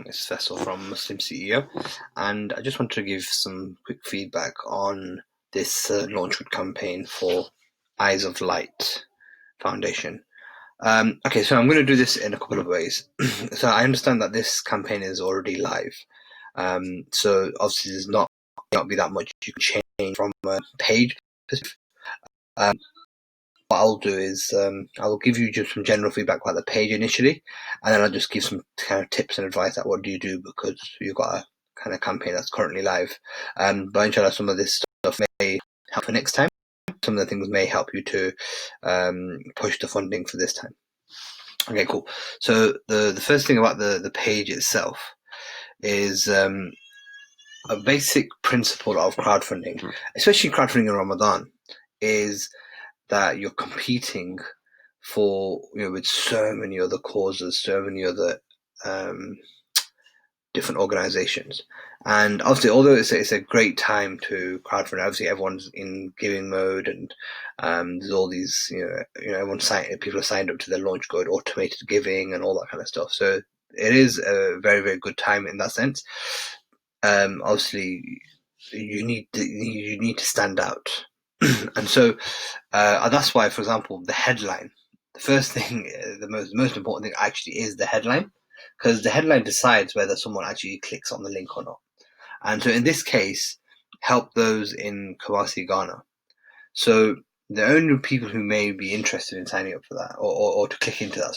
It's Faisal from Muslim CEO, and I just want to give some quick feedback on this launchwood campaign for Eyes of Light Foundation. Okay, so I'm going to do this in a couple of ways. So I understand that this campaign is already live. So obviously there's not be that much you can change from a page perspective. What I'll do is I'll give you just some general feedback about the page initially, and then I'll just give some kind of tips and advice at what do you do because you've got a kind of campaign that's currently live. But inshallah, some of this stuff may help for next time. Some of the things may help you to push the funding for this time. Okay, cool. So the first thing about the page itself is a basic principle of crowdfunding, especially crowdfunding in Ramadan, is that you're competing for, with so many other causes, so many other different organizations. And obviously, although it's a great time to crowdfund, obviously everyone's in giving mode, and there's all these, people are signed up to the launch code, automated giving, and all that kind of stuff. So it is a very, very good time in that sense. Obviously, you need to stand out. And so that's why, for example, the headline, the first thing, the most important thing actually is the headline, because the headline decides whether someone actually clicks on the link or not. And so in this case, help those in Kumasi, Ghana. So the only people who may be interested in signing up for that, or to click into that,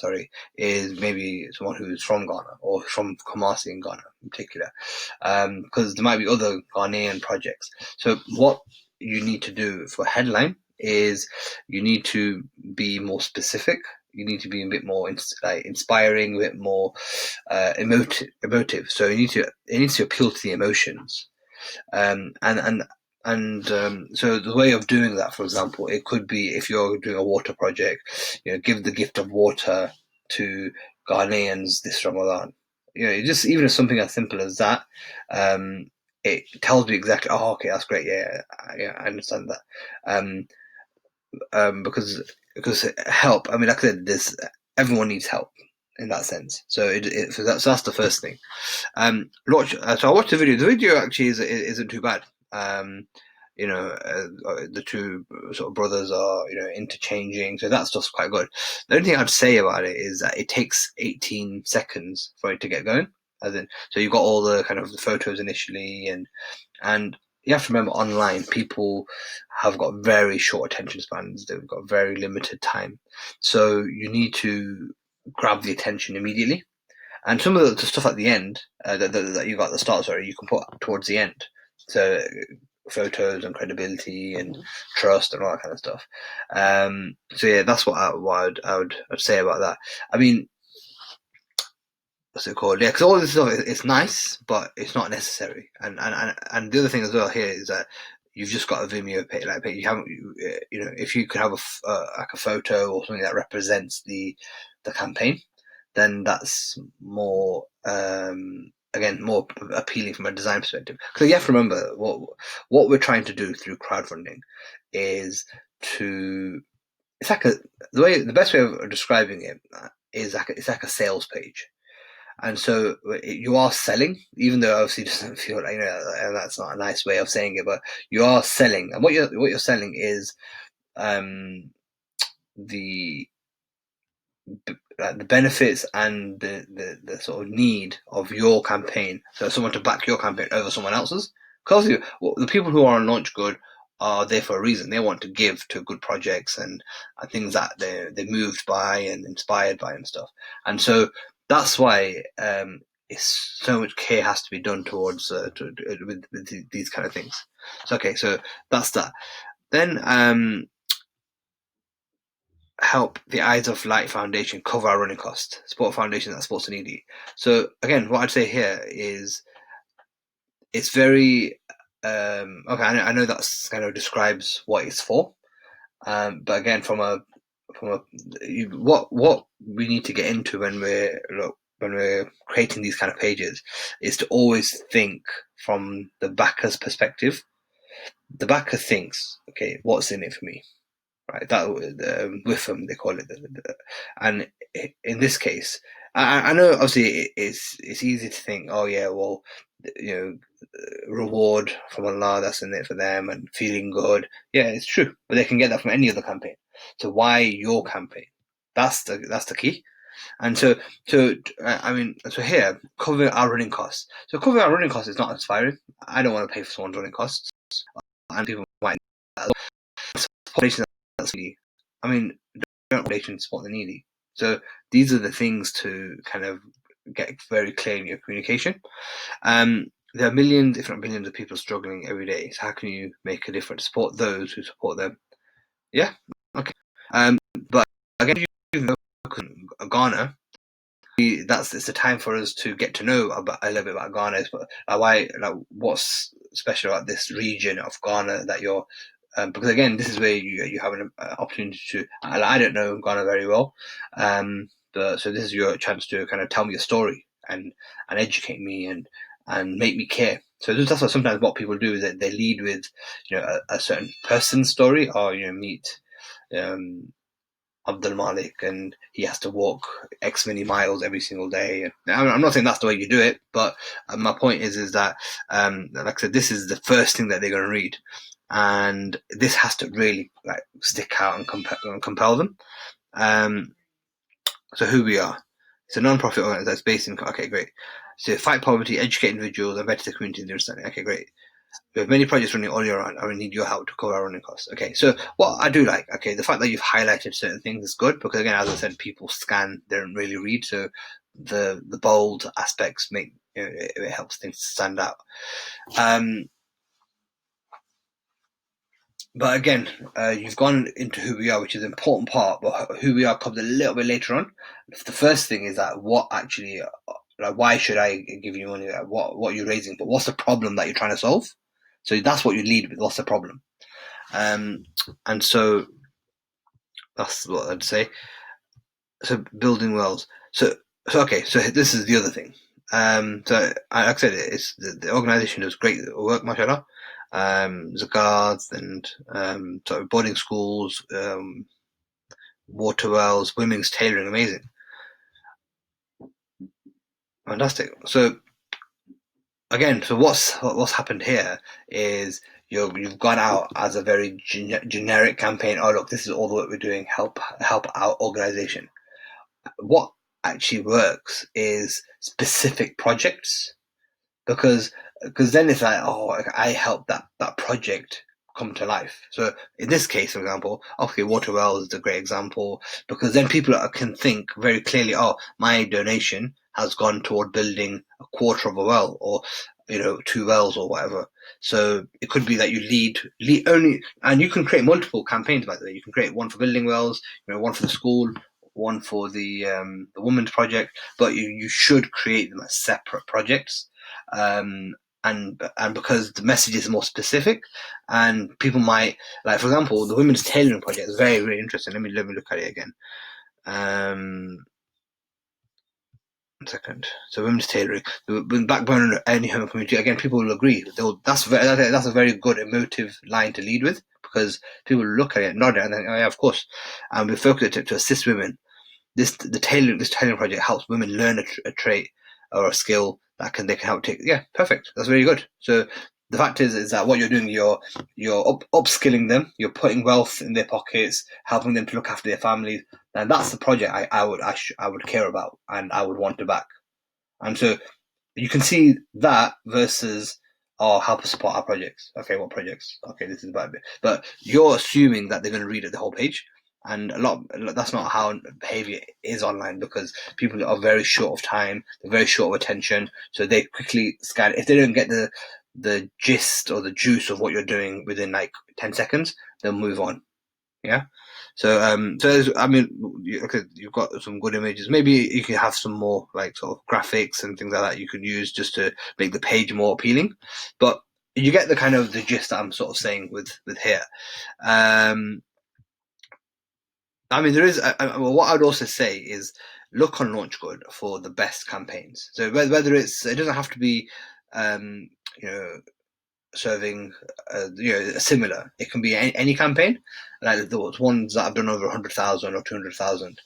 is maybe someone who's from Ghana or from Kumasi in Ghana in particular, because there might be other Ghanaian projects. So what you need to do for headline is you need to be more specific. You need to be a bit more inspiring, a bit more emotive. So it needs to appeal to the emotions, and so the way of doing that, for example, it could be if you're doing a water project, give the gift of water to Ghanaians this Ramadan. Just even if something as simple as that, it tells me exactly. Oh, okay, that's great. Yeah, I understand that. Because help. I mean, like I said, everyone needs help in that sense. So so that's the first thing. So I watched the video. The video actually isn't too bad. The two sort of brothers are interchanging, so that stuff's quite good. The only thing I'd say about it is that it takes 18 seconds for it to get going. So you've got all the kind of the photos initially, and you have to remember, online people have got very short attention spans. They've got very limited time, so you need to grab the attention immediately. And some of the stuff at the end that you got at the start, you can put towards the end. So photos and credibility and trust and all that kind of stuff. So yeah, that's what I would say about that. I mean, what's it called? Yeah, because all this stuff it's nice, but it's not necessary. And the other thing as well here is that you've just got a Vimeo page. Like you haven't, if you could have a photo or something that represents the campaign, then that's more more appealing from a design perspective. Because you have to remember what we're trying to do through crowdfunding is to the best way of describing it is it's like a sales page. And so you are selling, even though obviously it doesn't feel like, and that's not a nice way of saying it, but you are selling. And what you're selling is the benefits and the sort of need of your campaign. So someone to back your campaign over someone else's. Because the people who are on Launch Good are there for a reason. They want to give to good projects and things that they're moved by and inspired by and stuff. And so that's why it's so much care has to be done towards with these kind of things. So okay, so that's that. Then help the Eyes of Light Foundation cover our running costs. Support a foundation that supports the needy. So again, what I'd say here is it's very okay. I know that's kind of describes what it's for, but again, what we need to get into when we're creating these kind of pages is to always think from the backer's perspective. The backer thinks, okay, what's in it for me? Right, that with them they call it, and in this case, I know obviously it's easy to think, oh yeah, well, you know, reward from Allah, that's in it for them, and feeling good. Yeah, it's true, but they can get that from any other campaign. So why your campaign? That's the key. And I mean, so here, covering our running costs. So covering our running costs is not inspiring. I don't want to pay for someone's running costs, and people might. Population that's needy. I mean, don't population support the needy. So these are the things to kind of get very clear in your communication. There are millions, if not billions, of people struggling every day. So how can you make a difference? Support those who support them. Yeah, okay. But again, you know, Ghana, it's a time for us to get to know about a little bit about Ghana. But what's special about this region of Ghana that you're because again, this is where you have an opportunity to. I don't know Ghana very well, so this is your chance to kind of tell me a story and educate me and make me care. So that's what sometimes what people do is that they lead with a certain person's story, or meet um, Abdul Malik and he has to walk X many miles every single day. I'm not saying that's the way you do it, but my point is that, like I said, this is the first thing that they're going to read. And this has to really stick out and compel them. Um, so who we are. It's a non-profit organization that's based in, okay, great. So fight poverty, educate individuals, and better the community in their understanding. Okay, great. We have many projects running all year round, and we need your help to cover our running costs. Okay, so what I do like, the fact that you've highlighted certain things is good because, again, as I said, people scan, they don't really read, so the bold aspects make it helps things stand out. But again, you've gone into who we are, which is an important part, but who we are comes a little bit later on. The first thing is that what actually, why should I give you money? What you're raising, but what's the problem that you're trying to solve? So that's what you lead with. What's the problem? And so that's what I'd say. So building wells. So okay. So this is the other thing. So like I said, it's the organisation does great work, mashallah. Zakats and sort of boarding schools, water wells, women's tailoring, amazing, fantastic. So again, so what's happened here is you've gone out as a very generic campaign. Oh look, this is all the work we're doing. Help our organisation. What actually works is specific projects because then it's like, oh, I helped that project come to life. So in this case, for example, okay, water wells is a great example because then people can think very clearly, oh, my donation has gone toward building a quarter of a well or two wells or whatever. So it could be that you lead only, and you can create multiple campaigns. By the way, you can create one for building wells, one for the school, one for the women's project, but you should create them as separate projects. And because the message is more specific, and people might like, for example, the women's tailoring project is very, very interesting. Let me look at it again. 1 second. So women's tailoring, the backbone of any home community. Again, people will agree. That's a very good emotive line to lead with because people look at it, nod it, and think, oh yeah, of course. And we focus it to assist women. This tailoring project helps women learn a trait or a skill that they can help take. Yeah, perfect. That's very good. So the fact is that what you're doing, you're upskilling them, you're putting wealth in their pockets, helping them to look after their families, and that's the project I would care about and I would want to back. And so you can see that versus help us support our projects. Okay, what projects? Okay, this is about it. But you're assuming that they're going to read it the whole page. And that's not how behavior is online because people are very short of time, they're very short of attention, so they quickly scan. If they don't get the gist or the juice of what you're doing within like 10 seconds, they'll move on. Yeah. So, I mean, you've got some good images. Maybe you can have some more like sort of graphics and things like that you could use just to make the page more appealing. But you get the kind of the gist that I'm sort of saying with here. I mean, there is. What I'd also say is look on LaunchGood for the best campaigns. So whether it doesn't have to be, serving, similar. It can be any campaign. Like the ones that I've done over 100,000 or 200,000.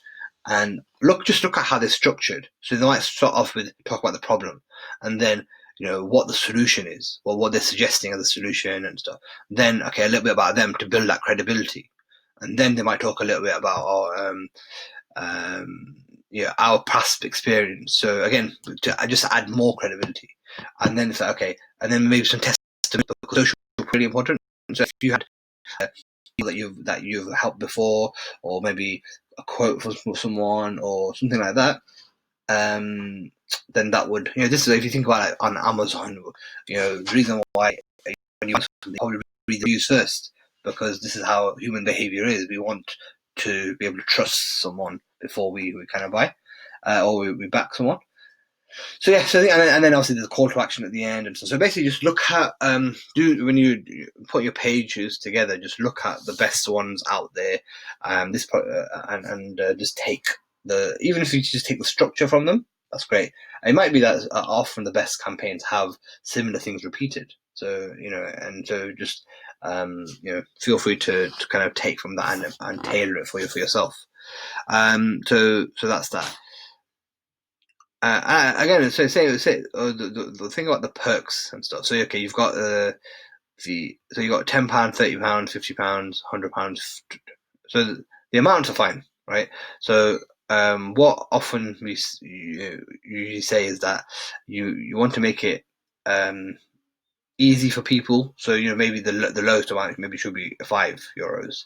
and just look at how they're structured. So they might start off with talk about the problem, and then what the solution is, or what they're suggesting as a solution and stuff. Then a little bit about them to build that credibility, and then they might talk a little bit about our past experience. So again, to just add more credibility, and then it's like, okay, and then maybe some testimony, because social is really important. So if you had people that you've helped before, or maybe a quote from someone or something like that, then that would, this is, if you think about it on Amazon, the reason why when you want something, probably read the reviews first, because this is how human behavior is. We want to be able to trust someone before we kind of buy, or we back someone. So yeah, and then obviously there's a call to action at the end, and so basically just look at when you put your pages together, just look at the best ones out there, and just take even if you just take the structure from them, that's great. It might be that often the best campaigns have similar things repeated, so and so just feel free to kind of take from that and tailor it for yourself. So that's that. Again, so the thing about the perks and stuff. So okay, you've got so you got £10, £30, £50, £100. So the amounts are fine, right? So what often we usually say is that you want to make it easy for people. So maybe the lowest amount maybe should be €5,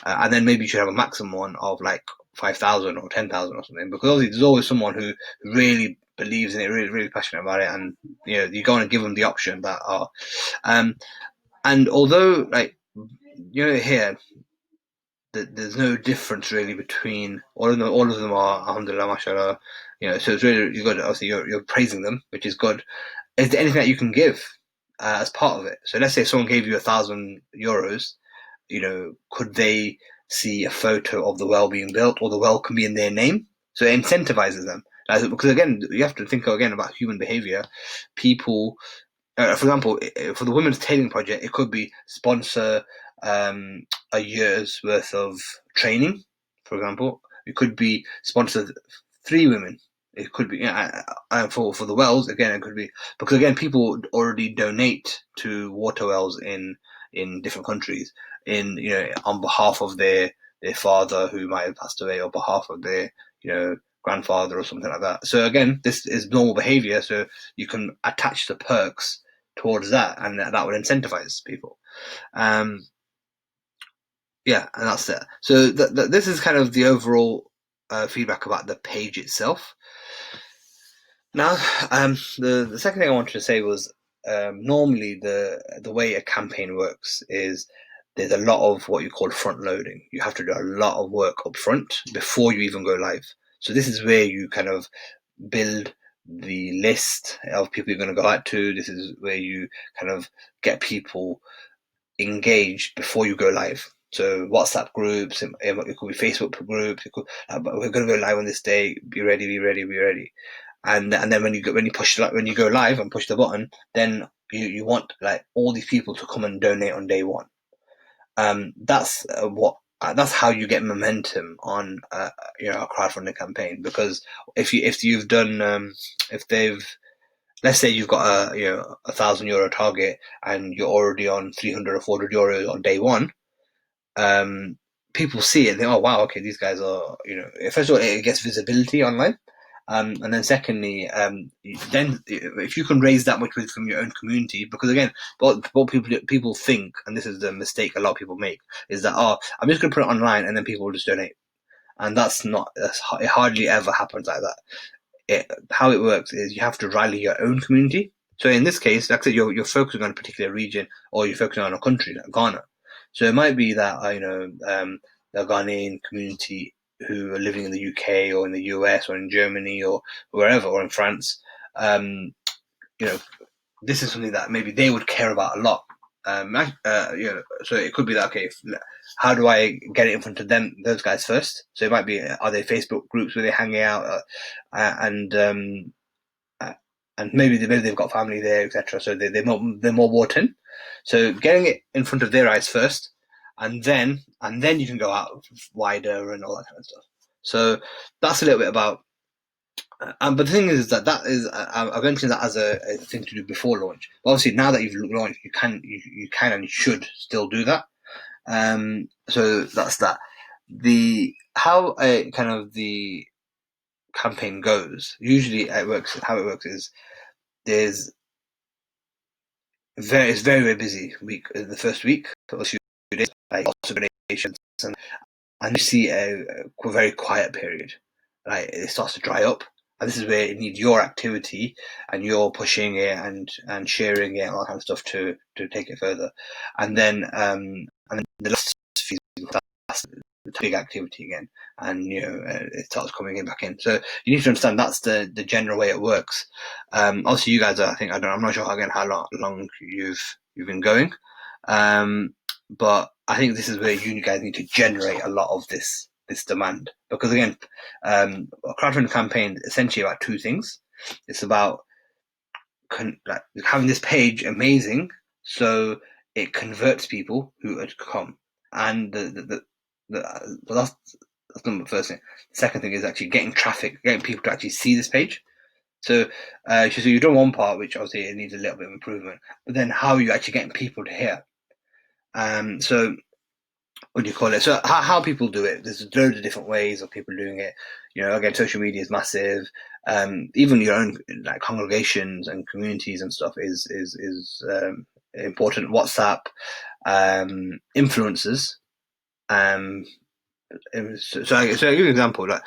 and then maybe you should have a maximum one of like 5,000 or 10,000 or something, because obviously there's always someone who really believes in it, really really passionate about it, and you're going to give them the option that are and although here there's no difference really between all of them are alhamdulillah, mashallah, so it's really good. Obviously you're praising them, which is good. Is there anything that you can give as part of it? So let's say someone gave you €1,000, could they see a photo of the well being built, or the well can be in their name? So it incentivizes them. Because again, you have to think again about human behavior. People, for example, for the Women's Tailoring Project, it could be sponsor a year's worth of training, for example. It could be sponsor 3 women. It could be for the wells, again, it could be because again people already donate to water wells in different countries on behalf of their father who might have passed away, or behalf of their grandfather or something like that. So again, this is normal behavior, so you can attach the perks towards that, and that would incentivize people. Yeah, and that's it. So this is kind of the overall feedback about the page itself. Now, the second thing I wanted to say was normally the way a campaign works is there's a lot of what you call front loading. You have to do a lot of work up front before you even go live. So this is where you kind of build the list of people you're going to go out to. This is where you kind of get people engaged before you go live. So WhatsApp groups, it could be Facebook groups. It could, we're going to go live on this day. Be ready, be ready, be ready. And then when you go live and push the button, then you want like all these people to come and donate on day one. That's how you get momentum on a crowdfunding campaign. Because if you've done let's say you've got a €1,000 target and you're already on 300 or €400 on day one, people see it and think, oh wow, okay, these guys are first of all it gets visibility online. And then secondly, then if you can raise that much from your own community, because again, what people think, and this is the mistake a lot of people make, is that I'm just going to put it online and then people will just donate, and it hardly ever happens like that. How it works is you have to rally your own community. So in this case, like I said, you're focusing on a particular region, or you're focusing on a country like Ghana. So it might be that the Ghanaian community who are living in the UK or in the US or in Germany or wherever, or in France, this is something that maybe they would care about a lot. So it could be that, okay, how do I get it in front of those guys first? So it might be, are they Facebook groups where they're hanging out, and maybe they've got family there, etc. So they're more bought in. So getting it in front of their eyes first, and then you can go out wider and all that kind of stuff. So that's a little bit about. But the thing is that I mentioned that as a thing to do before launch. But obviously, now that you've launched, you can and you should still do that. So that's that. The how kind of the campaign goes. Usually, it works. How it works is there's it's very busy week the first week. First few days, like lots of donations, and you see a very quiet period. Like it starts to dry up, and this is where it needs your activity and you're pushing it and sharing it and all that kind of stuff to take it further. And then the last few that's the big activity again, and it starts coming in back in. So you need to understand that's the general way it works. Obviously, you guys are. I think I'm not sure again how long you've been going, but I think this is where you guys need to generate a lot of this demand, because again, a crowdfunding campaign is essentially about two things. It's about like having this page amazing, so it converts people who had come, and that's the first thing. The second thing is actually getting traffic, getting people to actually see this page. So you've done one part, which obviously it needs a little bit of improvement, but then how are you actually getting people to hear? So what do you call it? So how people do it? There's loads of different ways of people doing it. Again, social media is massive. Even your own like congregations and communities and stuff is important. WhatsApp, influencers. So I'll give you an example. Like,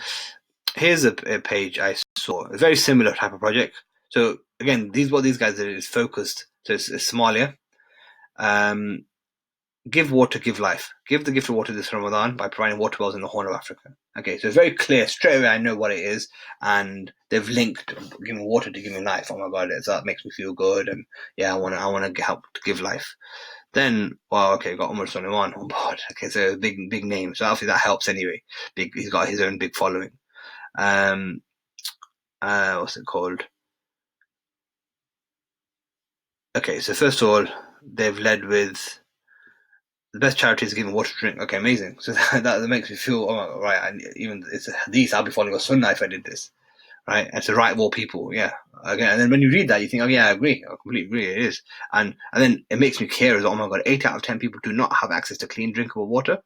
here's a page I saw, a very similar type of project. So again, what these guys did is focused. So it's Somalia. Give water, give life. Give the gift of water this Ramadan by providing water wells in the Horn of Africa. Okay, so it's very clear. Straight away, I know what it is. And they've linked giving water to giving life. Oh my God, so that makes me feel good. And yeah, I want to help to give life. Then, well, okay, got Umar Sulaiman on board. Okay, so big name. So obviously that helps anyway. He's got his own big following. What's it called? Okay, so first of all, they've led with the best charity is giving water to drink. Okay, amazing. So that makes me feel, oh, right, even it's a hadith, I'll be following a sunnah if I did this, right? And it's the right of all people, yeah. Again, and then when you read that, you think, oh yeah, I agree. I completely agree, it is. And then it makes me care as, oh my God, 8 out of 10 people do not have access to clean, drinkable water.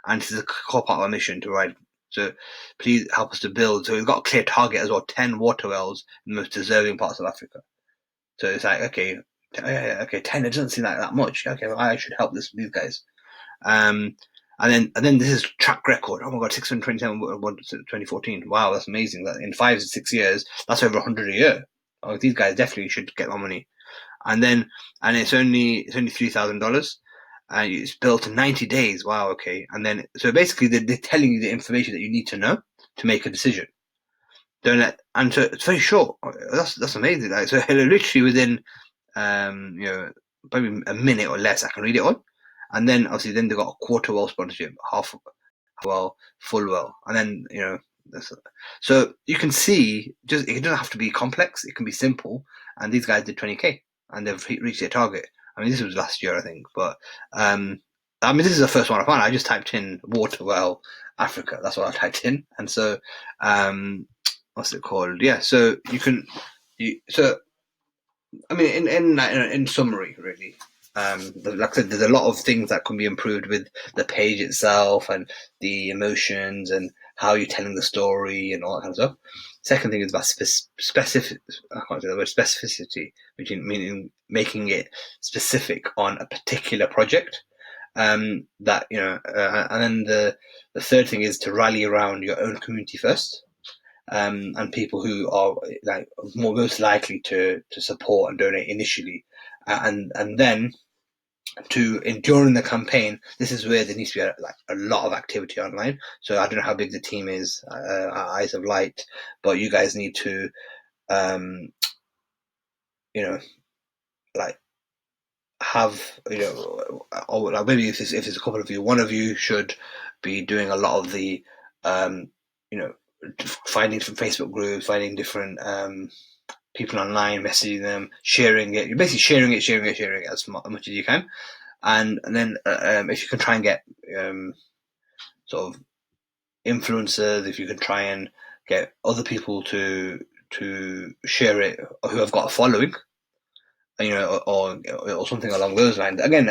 And this is a core part of our mission to provide. So please help us to build. So we've got a clear target as well, 10 water wells in the most deserving parts of Africa. So it's like, okay, 10, it doesn't seem like that much. Okay, well, I should help these guys. And then this is track record. Oh my God, 627 2014. Wow, that's amazing. That in 5 to 6 years, that's over 100 a year. Oh, these guys definitely should get more money. And it's only $3,000. And it's built in 90 days. Wow, okay. And then so basically they're telling you the information that you need to know to make a decision. And so it's very short. That's amazing. Like, so literally within probably a minute or less, I can read it all. And then obviously then they got a quarter well sponsorship, half well, full well, and then so you can see just it doesn't have to be complex; it can be simple. And these guys did 20K, and they've reached their target. I mean, this was last year, I think, but I mean, this is the first one I found. I just typed in water well Africa. That's what I typed in, and so what's it called? Yeah, so so I mean, in summary, really, like I said, there's a lot of things that can be improved with the page itself and the emotions and how you're telling the story and all that kind of stuff. Second thing is about specific. I can't say the word specificity, meaning making it specific on a particular project. And then the third thing is to rally around your own community first. And people who are like most likely to support and donate initially, and then during the campaign, this is where there needs to be a lot of activity online. So I don't know how big the team is at Eyes of Light, but you guys need to, like have or like maybe if there's a couple of you, one of you should be doing a lot of the finding different Facebook groups, finding different people online, messaging them, sharing it. You're basically sharing it as much as you can, and then if you can try and get sort of influencers, if you can try and get other people to share it who have got a following, or something along those lines. Again,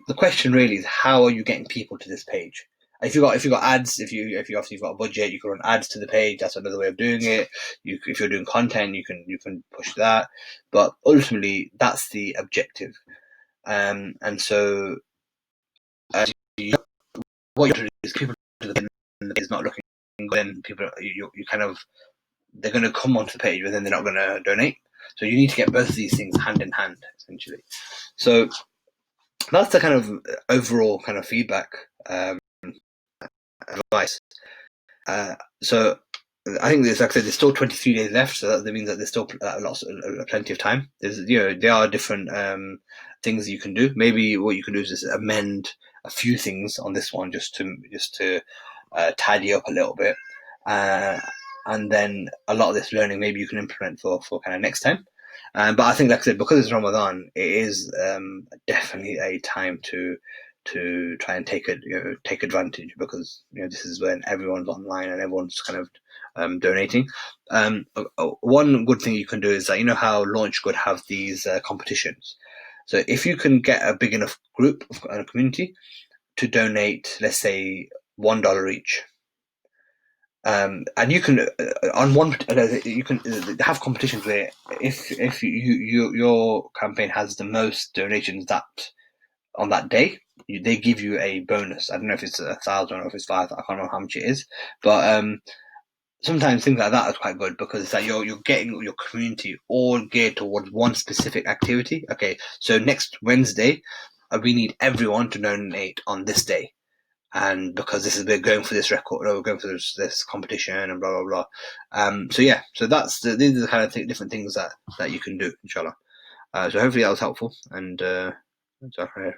the question really is, how are you getting people to this page? If you got ads, if you obviously got a budget, you can run ads to the page. That's another way of doing it. If you're doing content, you can push that. But ultimately, that's the objective. And so you, what you do is people to the page is not looking good, then people you kind of, they're going to come onto the page, but then they're not going to donate. So you need to get both of these things hand in hand, essentially. So that's the kind of overall kind of feedback, advice. So I think there's, like I said, there's still 23 days left, so that means that there's still plenty of time. There are different things that you can do. Maybe what you can do is just amend a few things on this one, just to tidy up a little bit, and then a lot of this learning maybe you can implement for kind of next time. But I think, like I said, because it's Ramadan, it is definitely a time to try and take advantage, because this is when everyone's online and everyone's kind of donating. One good thing you can do is that, how Launch Good have these competitions. So if you can get a big enough group of a community to donate, let's say $1 each. And you can you can have competitions where if your campaign has the most donations that on that day, they give you a bonus. I don't know if it's 1,000 or if it's 5. I can't remember how much it is, but sometimes things like that are quite good, because it's like you're getting your community all geared towards one specific activity. Okay, so next Wednesday, we need everyone to donate on this day. And because we're going for this record, or we're going for this competition, and blah blah blah. So yeah, so these are the kind of different things that you can do, inshallah. So hopefully that was helpful, and that's all right.